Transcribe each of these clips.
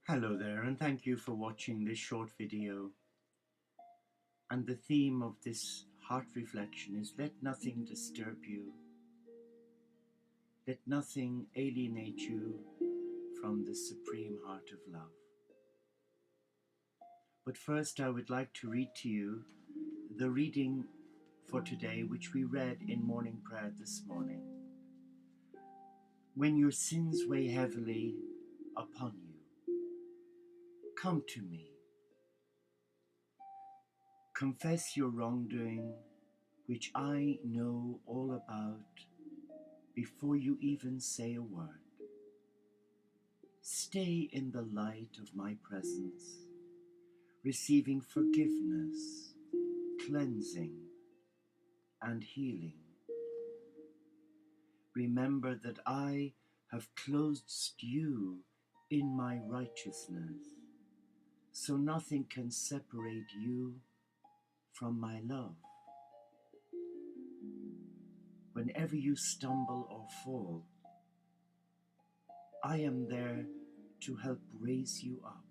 Hello there, and thank you for watching this short video. And the theme of this heart reflection is let nothing disturb you. Let nothing alienate you from the supreme heart of love. But first I would like to read to you the reading for today, which we read in morning prayer this morning. When your sins weigh heavily upon you, come to me. Confess your wrongdoing, which I know all about, before you even say a word. Stay in the light of my presence, receiving forgiveness, cleansing, and healing. Remember that I have clothed you in my righteousness, so nothing can separate you from my love. Whenever you stumble or fall, I am there to help raise you up.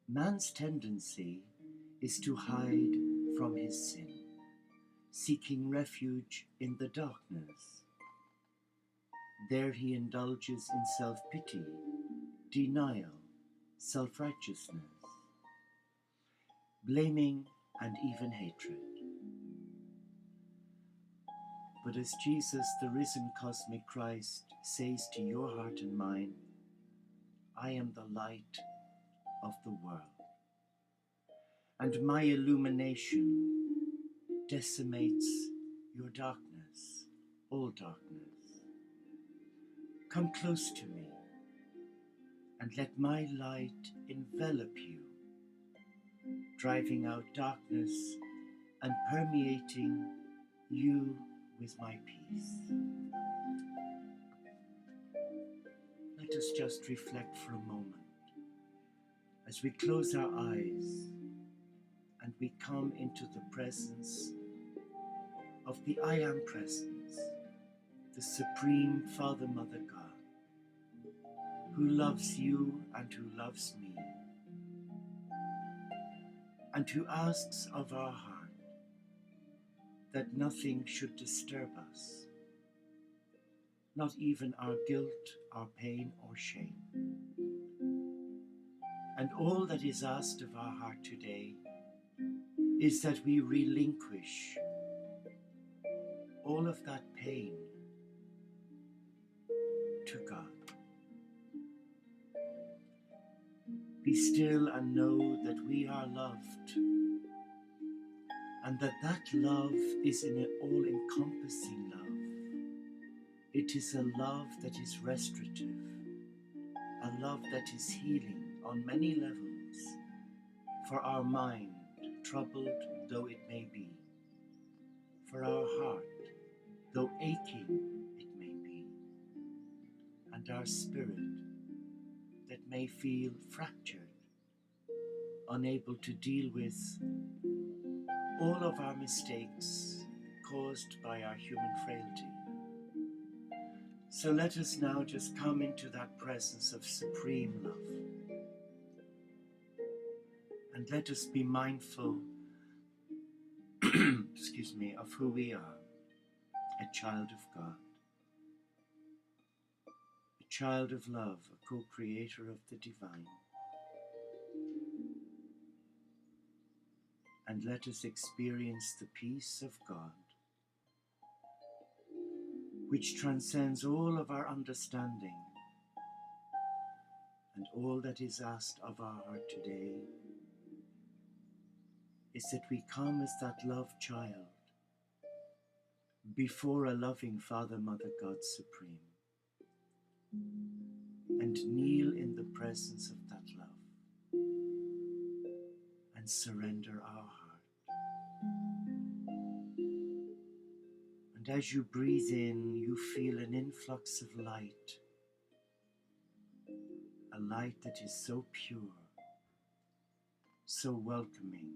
Man's tendency is to hide from his sin, seeking refuge in the darkness. There he indulges in self-pity, denial, self-righteousness, blaming, and even hatred. But as Jesus, the risen cosmic Christ, says to your heart and mine, I am the light of the world, and my illumination decimates your darkness, all darkness. Come close to me, and let my light envelop you, driving out darkness and permeating you with my peace. Let us just reflect for a moment as we close our eyes and we come into the presence of the I Am Presence, the Supreme Father, Mother, God, who loves you and who loves me, and who asks of our heart that nothing should disturb us, not even our guilt, our pain, or shame. And all that is asked of our heart today is that we relinquish all of that pain to God. Be still and know that we are loved, and that love is an all-encompassing love. It is a love that is restorative, a love that is healing on many levels for our mind, troubled though it may be, for our heart, though aching it may be, and our spirit that may feel fractured, unable to deal with all of our mistakes caused by our human frailty. So let us now just come into that presence of supreme love. And let us be mindful, excuse me, of who we are, a child of God, a child of love, a co-creator of the divine. And let us experience the peace of God, which transcends all of our understanding, and all that is asked of our heart today is that we come as that loved child before a loving Father, Mother, God Supreme, and kneel in the presence of that love and surrender our heart. And as you breathe in, you feel an influx of light, a light that is so pure, so welcoming,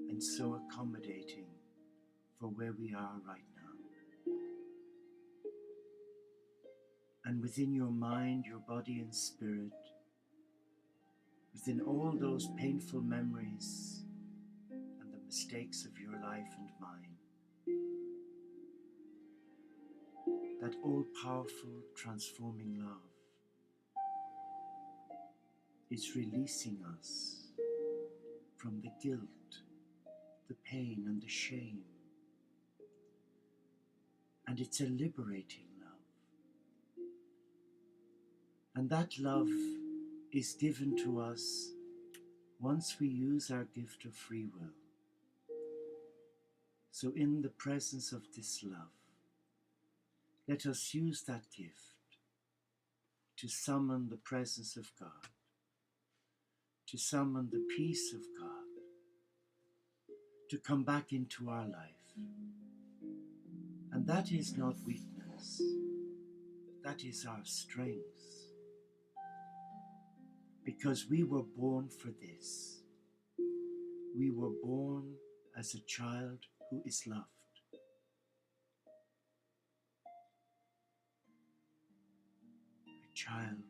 and so accommodating for where we are right now. And within your mind, your body and spirit, within all those painful memories and the mistakes of your life and mine, that all-powerful transforming love is releasing us from the guilt, the pain and the shame. And it's a liberating love. And that love is given to us once we use our gift of free will. So in the presence of this love, let us use that gift to summon the presence of God, to summon the peace of God, to come back into our life. And that is not weakness, that is our strength, because we were born for this. We were born as a child who is loved. A child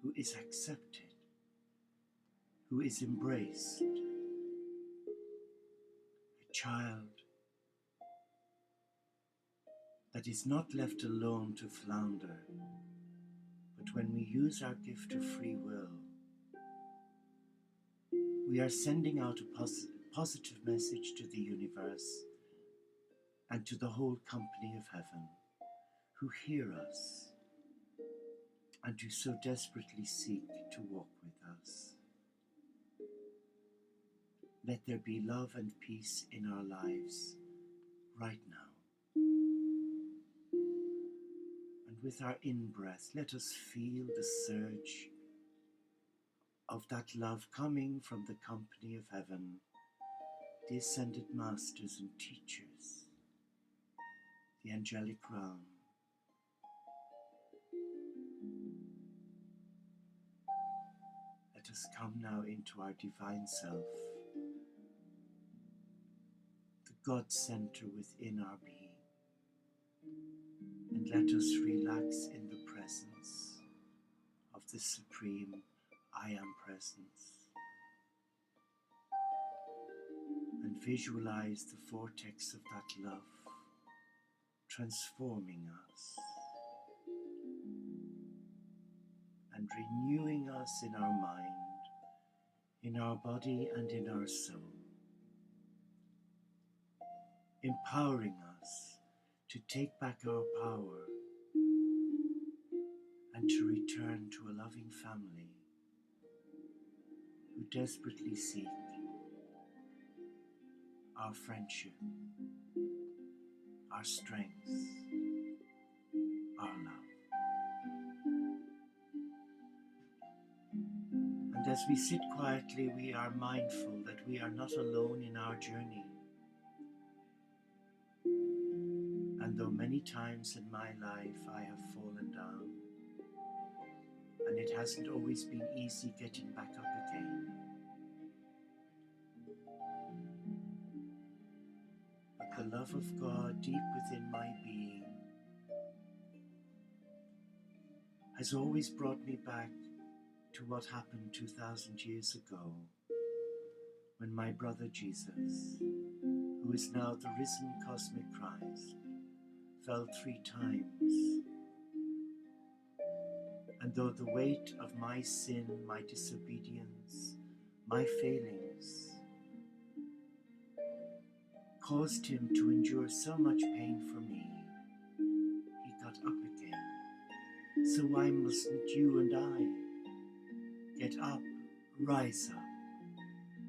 who is accepted, who is embraced. A child that is not left alone to flounder, but when we use our gift of free will, we are sending out a positive message to the universe and to the whole company of heaven who hear us and who so desperately seek to walk with us. Let there be love and peace in our lives right now. And with our in-breath, let us feel the surge of that love coming from the company of heaven, the ascended masters and teachers, the angelic realm. Let us come now into our divine self, the God center within our being, and let us relax in the presence of the supreme I Am Presence, and visualize the vortex of that love transforming us and renewing us in our mind, in our body and in our soul, empowering us to take back our power and to return to a loving family who desperately seek our friendship, our strength, our love. And as we sit quietly, we are mindful that we are not alone in our journey. And though many times in my life I have fallen down, and it hasn't always been easy getting back up again, but the love of God deep within my being has always brought me back to what happened 2,000 years ago, when my brother Jesus, who is now the risen cosmic Christ, fell 3 times. And though the weight of my sin, my disobedience, my failings caused him to endure so much pain for me, he got up again. So why mustn't you and I get up, rise up,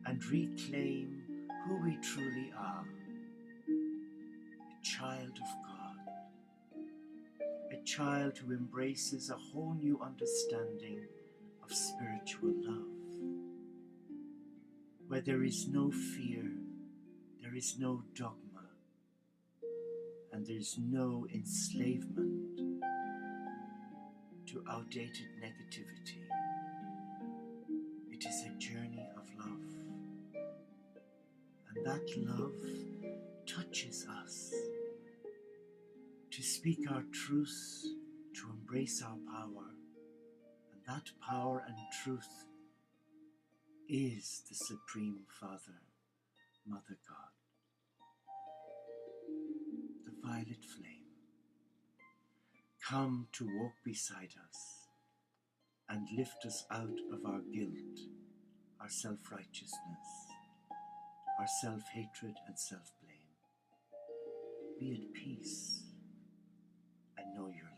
and reclaim who we truly are? A child of God, a child who embraces a whole new understanding of spiritual love, where there is no fear, there is no dogma, and there is no enslavement to outdated negativity. It is a journey of love, and that love touches us to speak our truth to embrace our power, and that power and truth is the Supreme Father, Mother God, the violet flame. Come to walk beside us and lift us out of our guilt, our self-righteousness, our self-hatred and self-blame. Be at peace and know your